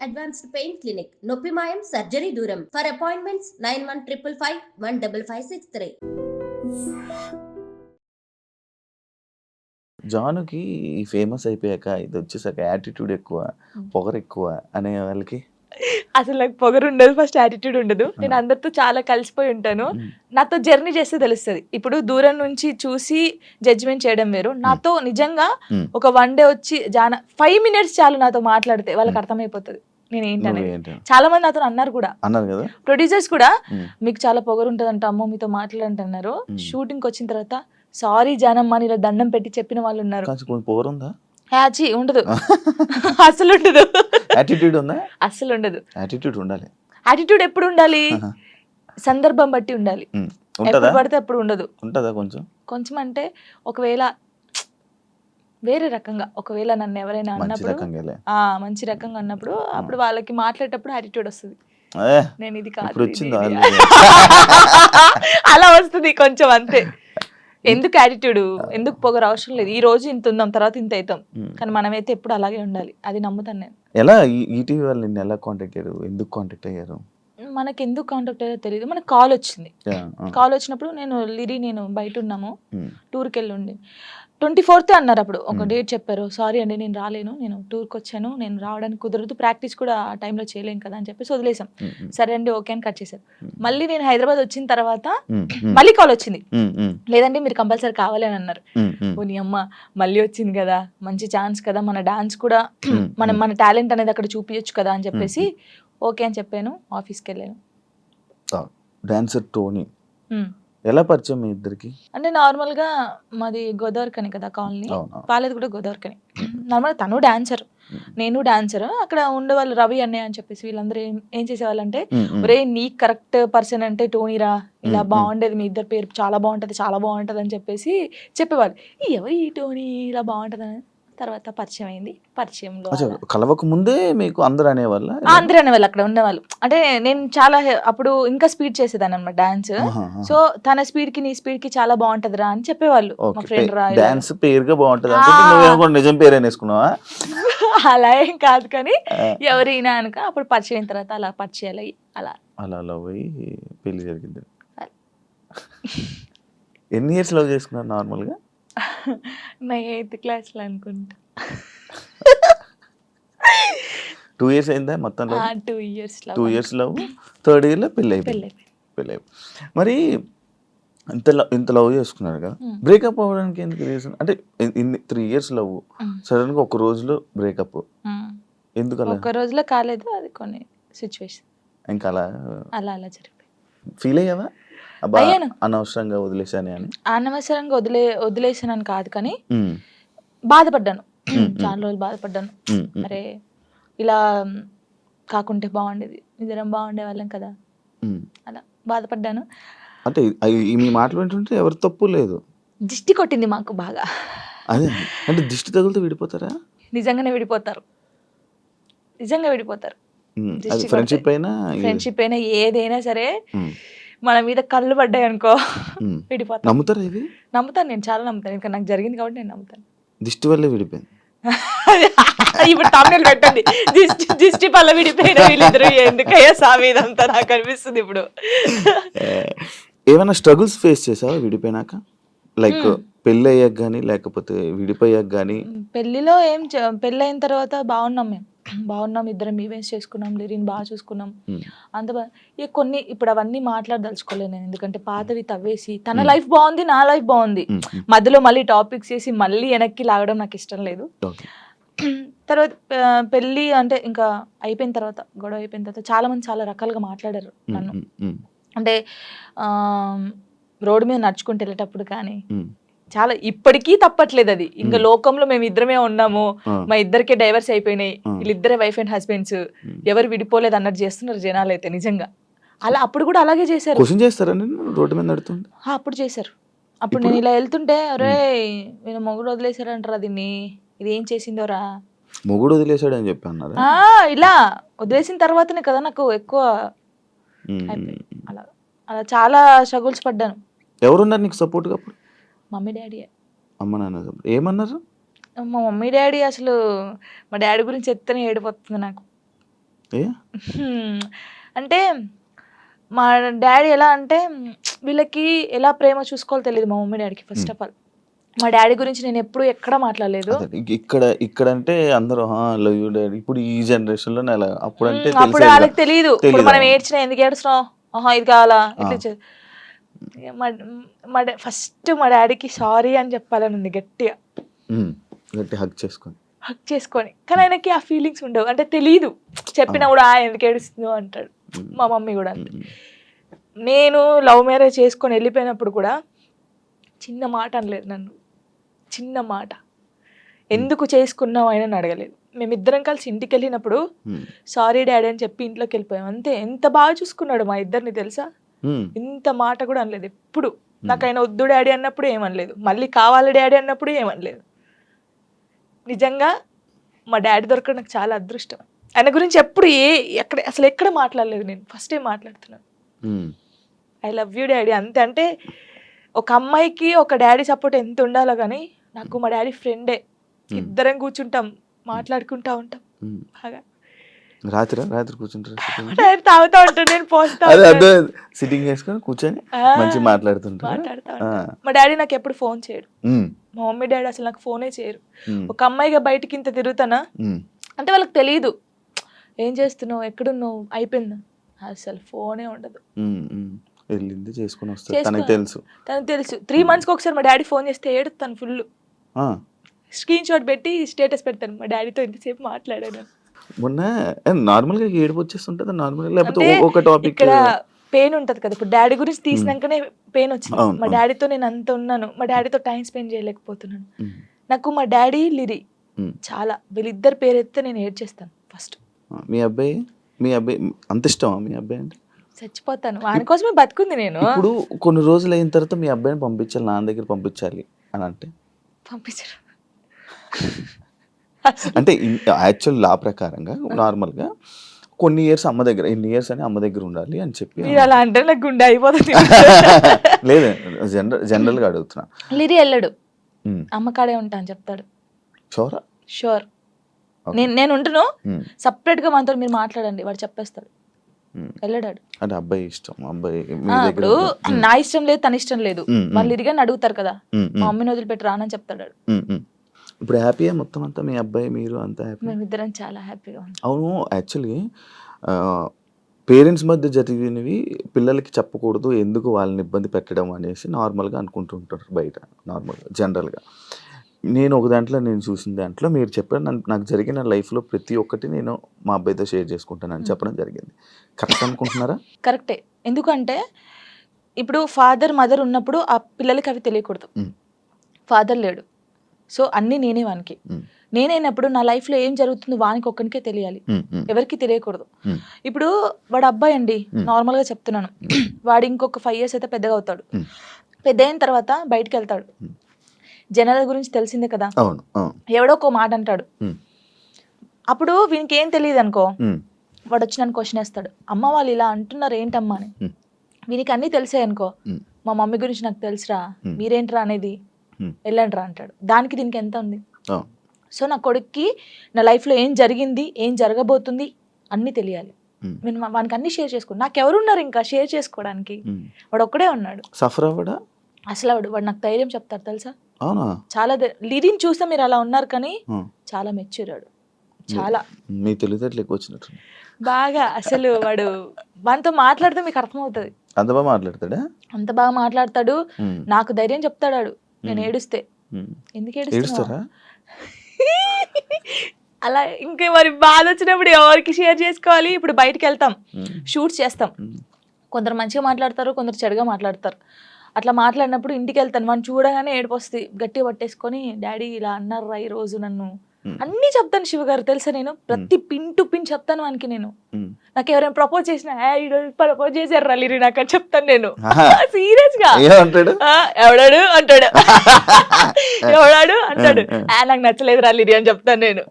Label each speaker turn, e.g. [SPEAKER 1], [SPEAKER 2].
[SPEAKER 1] Advanced pain clinic. నొప్పి మాయం, surgery దూరం. For appointments 9155515563.
[SPEAKER 2] జానుకి ఫేమస్ అయిపోయాక ఇది వచ్చేసాక యాటిట్యూడ్ ఎక్కువ, పొగరు ఎక్కువ అనే వాళ్ళకి
[SPEAKER 3] అసలు నాకు పొగరు ఉండదు, ఫస్ట్ యాటిట్యూడ్ ఉండదు. నేను అందరితో చాలా కలిసిపోయి ఉంటాను. నాతో జర్నీ చేస్తే తెలుస్తుంది. ఇప్పుడు దూరం నుంచి చూసి జడ్జిమెంట్ చేయడం వేరు. నాతో నిజంగా ఒక 1 డే వచ్చి 5 minutes చాలు నాతో మాట్లాడితే వాళ్ళకి అర్థమైపోతుంది నేను ఏంటనేది. చాలా మంది నాతో అన్నారు కూడా,
[SPEAKER 2] అన్నారు కదా
[SPEAKER 3] ప్రొడ్యూసర్స్ కూడా, మీకు చాలా పొగరు ఉంటుంది అంట అమ్మో మీతో మాట్లాడంటున్నారు. షూటింగ్ వచ్చిన తర్వాత సారీ జానమ్మ ఇలా దండం పెట్టి చెప్పిన వాళ్ళు ఉన్నారు.
[SPEAKER 2] పొగరు ఉందా?
[SPEAKER 3] హ్యాచీ ఉండదు, అసలు ఉండదు.
[SPEAKER 2] యాటిట్యూడ్ ఉందా?
[SPEAKER 3] అసలు ఉండదు.
[SPEAKER 2] యాటిట్యూడ్ ఉండాలి.
[SPEAKER 3] యాటిట్యూడ్ ఎప్పుడు ఉండాలి? సందర్భం బట్టి ఉండాలి. ఎప్పుడు పడితే అప్పుడు ఉండదు.
[SPEAKER 2] ఉంటుందా? కొంచెం
[SPEAKER 3] కొంచెం అంటే ఒకవేళ వేరే రకంగా, ఒకవేళ నన్ను ఎవరైనా అన్నప్పుడు మంచి రకంగా అన్నప్పుడు అప్పుడు వాళ్ళకి మాట్లాడేటప్పుడు యాటిట్యూడ్ వస్తుంది. నేను ఇది కాదు అలా వస్తుంది కొంచెం, అంతే. ఎందుకు యాటిట్యూడ్, ఎందుకు పొగరు అవసరం లేదు. ఈ రోజు ఇంత ఉందాం, తర్వాత ఇంత అవుతాం, కానీ మనమైతే ఎప్పుడు అలాగే ఉండాలి. అది నమ్ముతాను నేను.
[SPEAKER 2] ఎలా ఈటీవీ వాళ్ళు నిన్ను ఎలా కాంటాక్ట్ అయ్యారు? ఎందుకు కాంటాక్ట్ అయ్యారు?
[SPEAKER 3] మనకి ఎందుకు కాంటాక్ట్ అయ్యారో తెలియదు. మనకు కాల్ వచ్చింది. కాల్ వచ్చినప్పుడు నేను బయట ఉన్నాము, టూర్కి వెళ్ళి ఉండి 24th అన్నారు. అప్పుడు ఒక డేట్ చెప్పారు. సారీ అండి నేను రాలేను, నేను టూర్కి వచ్చాను, నేను రావడానికి కుదరదు, ప్రాక్టీస్ కూడా ఆ టైంలో చేయలేను కదా అని చెప్పేసి వదిలేసాం. సరే అండి ఓకే అని కట్ చేశారు. మళ్ళీ నేను హైదరాబాద్ వచ్చిన తర్వాత మళ్ళీ కాల్ వచ్చింది. లేదండి మీరు కంపల్సరీ కావాలి అని అన్నారు. నీ అమ్మ మళ్ళీ వచ్చింది కదా, మంచి ఛాన్స్ కదా, మన డాన్స్ కూడా మన టాలెంట్ అనేది అక్కడ చూపించచ్చు కదా అని చెప్పేసి ఓకే అని చెప్పాను. ఆఫీస్కి వెళ్ళాను.
[SPEAKER 2] డాన్సర్ టోనీ ఎలా పరిచయం మీ ఇద్దరికి?
[SPEAKER 3] అంటే నార్మల్గా మాది గోదావరికని కదా కాలనీ, వాళ్ళది కూడా గోదావరికని. నార్మల్గా తను డాన్సర్, నేను డాన్సర్. అక్కడ ఉండేవాళ్ళు రవి అన్నయ్య అని చెప్పేసి వీళ్ళందరూ ఏం చేసేవాళ్ళు అంటే, ఒరే నీ కరెక్ట్ పర్సన్ అంటే టోనీరా, ఇలా బాగుండేది, మీ ఇద్దరు పేరు చాలా బాగుంటుంది అని చెప్పేసి చెప్పేవాళ్ళు. ఎవరు ఈ టోనీ ఇలా బాగుంటుంది అని. తర్వాత పరిచయం అయింది. పరిచయంలో
[SPEAKER 2] కలవక ముందే మీకు అందరూ అనేవాళ్ళు
[SPEAKER 3] అక్కడ ఉండేవాళ్ళు. అంటే నేను చాలా అప్పుడు ఇంకా స్పీడ్ చేసేదాన్ని అనమాట డాన్స్. సో తన స్పీడ్ కి నీ స్పీడ్ కి చాలా బాగుంటదిరా అని చెప్పేవాళ్ళు. మా ఫ్రెండ్ రా
[SPEAKER 2] డాన్స్ పేరుగా బాగుంటది అంటే నిజం పేరు అనేసుకున్నావా?
[SPEAKER 3] అలా ఏం కాదు కానీ ఎవరైనా అనుక అప్పుడు పరిచయం అయిన తర్వాత అలా పరిచయాలు అయ్యి
[SPEAKER 2] అలా పోయి పెళ్లి జరిగింది. ఎన్ని ఇయర్స్ లవ్ చేసుకున్నారు నార్మల్గా?
[SPEAKER 3] నా 8th క్లాస్లో అనుకుంటా.
[SPEAKER 2] 2 years అయిందా మొత్తం?
[SPEAKER 3] 2 years
[SPEAKER 2] 2 years love, 3rd year లో పెళ్ళి అయిపోయింది. మరి ఇంత లవ్ చేసుకున్నారు కదా, బ్రేకప్ అవ్వడానికి ఎందుకు రీజన్? అంటే 3 years లవ్, సడన్ గా ఒక రోజులో బ్రేకప్ ఎందుకు? అలా
[SPEAKER 3] ఒక రోజులో కాలేదు, అది కొన్ని సిచ్యువేషన్
[SPEAKER 2] ఇంకా అలా
[SPEAKER 3] జరిగిపోయింది.
[SPEAKER 2] ఫీల్ అయ్యావా అనవసరంగా వదిలేసాను అని?
[SPEAKER 3] అనవసరంగా వదిలేసానని కాదు కానీ బాధపడ్డాను. చాలా రోజులు బాధపడ్డాను. అరే ఇలా కాకుంటే బాగుండేది, ఇద్దరం బాగుండే వాళ్ళం కదా, అలా బాధపడ్డాను.
[SPEAKER 2] అంటే మీ మాటలు వింటుంటే ఎవరి తప్పు లేదు.
[SPEAKER 3] దిష్టి కొట్టింది మాకు బాగా.
[SPEAKER 2] అదే అంటే దిష్టి తగులుతూ విడిపోతారా?
[SPEAKER 3] నిజంగా విడిపోతారు.
[SPEAKER 2] ఫ్రెండ్షిప్
[SPEAKER 3] అయినా ఏదైనా సరే మన మీద కళ్ళు పడ్డాయి అనుకో విడిపోతాను.
[SPEAKER 2] నమ్ముతారా ఇది?
[SPEAKER 3] నమ్ముతాను, నేను చాలా నమ్ముతాను. ఇంకా నాకు జరిగింది కాబట్టి నేను నమ్ముతాను.
[SPEAKER 2] దిష్టి వల్లే విడిపోయింది.
[SPEAKER 3] ఇప్పుడు తమిళ పెట్టండి, దిష్టి వల్ల విడిపోయిన వీళ్ళిద్దరు ఎందుకయ్యా సామి ఇదంతా నాకు అనిపిస్తుంది ఇప్పుడు.
[SPEAKER 2] ఏమైనా స్ట్రగుల్స్ ఫేస్ చేసావా విడిపోయినాక? లైక్ పెళ్ళి అయ్యాక కానీ లేకపోతే విడిపోయాక కానీ?
[SPEAKER 3] పెళ్ళిలో పెళ్ళి అయిన తర్వాత బాగున్నాం, ఇద్దరం ఈవెంట్స్ చేసుకున్నాం, లిరిని బాగా చూసుకున్నాం, అంత కొన్ని ఇప్పుడు అవన్నీ మాట్లాడదలుచుకోలేదు నేను. ఎందుకంటే పాతవి తవ్వేసి తన లైఫ్ బాగుంది, నా లైఫ్ బాగుంది, మధ్యలో మళ్ళీ టాపిక్స్ చేసి మళ్ళీ వెనక్కి లాగడం నాకు ఇష్టం లేదు. తర్వాత పెళ్ళి అంటే ఇంకా అయిపోయిన తర్వాత, గొడవ అయిపోయిన తర్వాత చాలా మంది చాలా రకాలుగా మాట్లాడారు నన్ను. అంటే రోడ్డు మీద నడుచుకుంటూ వెళ్ళేటప్పుడు కానీ చాలా, ఇప్పటికీ తప్పట్లేదు అది. ఇంకా లోకంలో మేము ఇద్దరమే ఉన్నాము, మా ఇద్దరికే డైవర్స్ అయిపోయినాయి, వీళ్ళిద్దరే వైఫ్ అండ్ హస్బెండ్స్, ఎవరు విడిపోలేదు అన్నట్టు చేస్తున్నారు జనాలు అయితే. నిజంగా అలా అప్పుడు కూడా అలాగే చేశారు.
[SPEAKER 2] రోడ్డు మీద నడుతుంటే
[SPEAKER 3] అప్పుడు చేశారు. అప్పుడు నేను ఇలా వెళ్తుంటే, అరే నేను మొగుడు వదిలేశారంటారా దీన్ని, ఇది ఏం చేసిందోరా,
[SPEAKER 2] మొగుడు వదిలేశాడు అని చెప్పి అన్నారు.
[SPEAKER 3] ఇలా వదిలేసిన తర్వాతనే కదా నాకు ఎక్కువ అలా అలా చాలా స్ట్రగుల్స్ పడ్డాను.
[SPEAKER 2] ఎవరున్నారు నీకు సపోర్ట్గా అప్పుడు?
[SPEAKER 3] Mummy daddy.
[SPEAKER 2] అమ్మ నాన్న ఏమన్నారు?
[SPEAKER 3] మా మమ్మీ డాడీ అసలు మా డాడీ గురించి చెప్తేనే ఏడిపోతుంది నాకు.
[SPEAKER 2] ఏ
[SPEAKER 3] అంటే మా డాడీ ఎలా అంటే వీళ్ళకి ఎలా ప్రేమ చూసుకోవాలో తెలియదు మా మమ్మీ డాడీకి. ఫస్ట్ ఆఫ్ ఆల్ మా డాడీ గురించి నేను ఎప్పుడు ఎక్కడ మాట్లాడలేదు.
[SPEAKER 2] అదే ఇక్కడ అంటే అందరూ లవ్ యూ డాడీ ఇప్పుడు ఈ జనరేషన్ లో అలా అప్పుడంటే
[SPEAKER 3] అప్పుడు వాళ్ళకి తెలియదు. ఇప్పుడు మనం ఏడ్చినా ఎందుకు ఏడుస్తున్నావు, ఇది కావాలా ఇట్లా. ఫస్ట్ మా డాడీకి సారీ అని చెప్పాలని ఉంది గట్టిగా,
[SPEAKER 2] హక్ చేసుకొని.
[SPEAKER 3] కానీ ఆయనకి ఆ ఫీలింగ్స్ ఉండవు, అంటే తెలియదు. చెప్పినా కూడా ఎందుకు ఏడుస్తుందో అంటాడు. మా మమ్మీ కూడా అంతే. నేను లవ్ మ్యారేజ్ చేసుకొని వెళ్ళిపోయినప్పుడు కూడా చిన్న మాట అనలేదు నన్ను, చిన్న మాట. ఎందుకు చేసుకున్నావు ఆయన అడగలేదు. మేమిద్దరం కలిసి ఇంటికి వెళ్ళినప్పుడు సారీ డాడీ అని చెప్పి ఇంట్లోకి వెళ్ళిపోయాం అంతే. ఎంత బాగా చూసుకున్నాడు మా ఇద్దరిని తెలుసా, ఇంత మాట కూడా అనలేదు ఎప్పుడు. నాకు ఆయన వద్దు డాడీ అన్నప్పుడు ఏమనలేదు, మళ్ళీ కావాలి డాడీ అన్నప్పుడు ఏమనలేదు. నిజంగా మా డాడీ దొరకడం నాకు చాలా అదృష్టం. ఆయన గురించి ఎప్పుడు ఎక్కడ మాట్లాడలేదు. నేను ఫస్ట్ టైం మాట్లాడుతున్నాను. ఐ లవ్ యూ డాడీ అంతే. అంటే ఒక అమ్మాయికి ఒక డాడీ సపోర్ట్ ఎంత ఉండాలో కానీ నాకు మా డాడీ ఫ్రెండే. ఇద్దరం కూర్చుంటాం, మాట్లాడుకుంటా ఉంటాం బాగా.
[SPEAKER 2] రాత్రి కూర్చుంటారు,
[SPEAKER 3] తాగుతా ఉంటాను, నేను పోస్తా
[SPEAKER 2] సిట్టింగ్ చేసుకొని కూర్చొని మంచిగా మాట్లాడుతా.
[SPEAKER 3] మా డాడీ నాకు ఎప్పుడు ఫోన్ చేయడు, మా మమ్మీ డాడీ అసలు నాకు ఫోనే చేయరు. ఒక అమ్మాయిగా బయటకి ఇంత తిరుగుతానా అంటే వాళ్ళకి తెలియదు ఏం చేస్తున్నావు, ఎక్కడున్నావు, అయిపోయిందా, అసలు ఫోనే ఉండదు.
[SPEAKER 2] వెళ్ళింది చేసుకుని వస్తాను, తనకు తెలుసు. 3 monthsకి ఒకసారి మా డాడీ ఫోన్ చేస్తే ఏడుస్తాను ఫుల్. స్క్రీన్ షాట్ పెట్టి స్టేటస్ పెడతాను, మా డాడీతో ఇంతసేపు మాట్లాడాను. మొన్న నార్మల్గా ఏడుపు వచ్చేస్తుంటుంది నార్మల్గా, లేకపోతే ఒక టాపిక్
[SPEAKER 3] ఇక్కడ పెయిన్ ఉంటది కదా. ఇప్పుడు డాడీ గురించి తీసినాకనే పెయిన్ వచ్చింది. మా డాడీతో నేను అంత ఉన్నాను, మా డాడీతో టైం స్పెండ్ చేయలేకపోతున్నాను. నాకు మా డాడీ లిరి చాలా, వీళ్ళిద్దరు పేరు ఎత్తే నేను ఏడ్చేస్తాను ఫస్ట్.
[SPEAKER 2] మీ అబ్బాయి అంత ఇష్టమా మీ అబ్బాయి అంటే?
[SPEAKER 3] చచ్చిపోతాను వాని కోసమే బతుకుంది నేను.
[SPEAKER 2] ఇప్పుడు కొన్ని రోజులు అయిన తర్వాత మీ అబ్బాయిని పంపించాలి, నాన్న దగ్గర పంపించాలి అని అంటే
[SPEAKER 3] పంపించరు.
[SPEAKER 2] అంటే యాక్చువల్ లా ప్రకారంగా నార్మల్గా కొన్ని ఇయర్స్ అమ్మ దగ్గర, ఎన్ని ఇయర్స్ అని అమ్మ దగ్గర ఉండాలి అని చెప్పి.
[SPEAKER 3] మీరు అలా అంటే నాకు గుండె అయిపోతుంది.
[SPEAKER 2] లేదు జనరల్గా అడుగుతున్నా.
[SPEAKER 3] లిరి వెళ్ళడు, అమ్మ కాడే ఉంటా అని చెప్తాడు. షూర్ నేను ఉంటును, సపరేట్ గా మనతో మీరు మాట్లాడండి, వాడు చెప్పేస్తాడు. వెళ్ళడాడు.
[SPEAKER 2] అంటే అబ్బాయి ఇష్టం, అబ్బాయి
[SPEAKER 3] ఇప్పుడు నా ఇష్టం లేదు, తన ఇష్టం లేదు, వాళ్ళు ఇరిగాని అడుగుతారు కదా, మా మమ్మీని వదిలిపెట్టి రానని చెప్తాడు.
[SPEAKER 2] ఇప్పుడు హ్యాపీయా మొత్తం అంతా, మీ అబ్బాయి మీరు అంతా హ్యాపీ?
[SPEAKER 3] మేమిద్దరం చాలా హ్యాపీగా ఉన్నాం.
[SPEAKER 2] అవును, యాక్చువల్లీ పేరెంట్స్ మధ్య జరిగినవి పిల్లలకి చెప్పకూడదు, ఎందుకు వాళ్ళని ఇబ్బంది పెట్టడం అనేసి నార్మల్గా అనుకుంటుంటారు బయట, నార్మల్గా జనరల్గా. నేను ఒక దాంట్లో నేను చూసిన దాంట్లో మీరు చెప్పారు, నాకు జరిగిన లైఫ్లో ప్రతి ఒక్కటి నేను మా అబ్బాయితో షేర్ చేసుకుంటానని చెప్పడం జరిగింది. కరెక్ట్ అనుకుంటున్నారా?
[SPEAKER 3] కరెక్టే. ఎందుకంటే ఇప్పుడు ఫాదర్ మదర్ ఉన్నప్పుడు ఆ పిల్లలకి అవి తెలియకూడదు. ఫాదర్ లేడు, సో అన్నీ నేనే వానికి. నేనైనప్పుడు నా లైఫ్లో ఏం జరుగుతుందో వానికి ఒక్కనికే తెలియాలి, ఎవరికి తెలియకూడదు. ఇప్పుడు వాడు అబ్బాయి అండి, నార్మల్గా చెప్తున్నాను, వాడు ఇంకొక 5 years అయితే పెద్దగా అవుతాడు. పెద్ద అయిన తర్వాత బయటికి వెళ్తాడు, జనాల గురించి తెలిసిందే కదా, ఎవడో ఒక మాట అంటాడు. అప్పుడు వీనికి ఏం తెలియదు అనుకో, వాడు వచ్చి నన్ను క్వశ్చన్ వేస్తాడు, అమ్మ వాళ్ళు ఇలా అంటున్నారు ఏంటమ్మా అని. వీనికి అన్నీ తెలిసాయి అనుకో, మా మమ్మీ గురించి నాకు తెలుసురా, మీరేంట్రా అనేది, వెళ్ళండి రా అంటాడు. దానికి దీనికి ఎంత ఉంది. సో నా కొడుక్కి నా లైఫ్లో ఏం జరిగింది, ఏం జరగబోతుంది అన్నీ తెలియాలి. నేను వానికి అన్ని షేర్ చేసుకో, నాకెవరున్నారు ఇంకా షేర్ చేసుకోవడానికి, వాడు ఒక్కడే ఉన్నాడు.
[SPEAKER 2] సఫర్ అవ్వడా
[SPEAKER 3] అసలు వాడు నాకు ధైర్యం చెప్తారు తెలుసా.
[SPEAKER 2] అవునా?
[SPEAKER 3] చాలా లిరిని చూస్తే మీరు అలా ఉన్నారు కానీ చాలా మెచ్యూరాడు, చాలా.
[SPEAKER 2] మీ తెలివితేటలు ఎక్కువ వచ్చినట్టు
[SPEAKER 3] బాగా. అసలు వాడు వానితో మాట్లాడితే మీకు అర్థమవుతుంది.
[SPEAKER 2] అంత బాగా మాట్లాడతాడా?
[SPEAKER 3] అంత బాగా మాట్లాడతాడు, నాకు ధైర్యం చెప్తాడు. నేను ఏడుస్తే ఎందుకు ఏడుస్తారా అలా. ఇంకా మరి బాధ వచ్చినప్పుడు ఎవరికి షేర్ చేసుకోవాలి. ఇప్పుడు బయటకు వెళ్తాం, షూట్స్ చేస్తాం, కొందరు మంచిగా మాట్లాడతారు, కొందరు చెడుగా మాట్లాడతారు. అట్లా మాట్లాడినప్పుడు ఇంటికి వెళ్తాను, వాడిని చూడగానే ఏడుపు వస్తుంది, గట్టిగా పట్టేసుకొని డాడీ ఇలా అన్నారా ఈ రోజు నన్ను అన్నీ చెప్తాను. శివ గారు తెలుసా, నేను ప్రతి పిన్ టు పిన్ చెప్తాను వానికి. నేను నాకు ఎవరైనా ప్రపోజ్ చేసినా ప్రపోజ్ చేశారు రలీరి నాకు అని చెప్తాను నేను సీరియస్ గా. ఎవడాడు అంటాడు, ఎవడాడు అంటాడు, నాకు నచ్చలేదు రలీరి అని చెప్తాను నేను.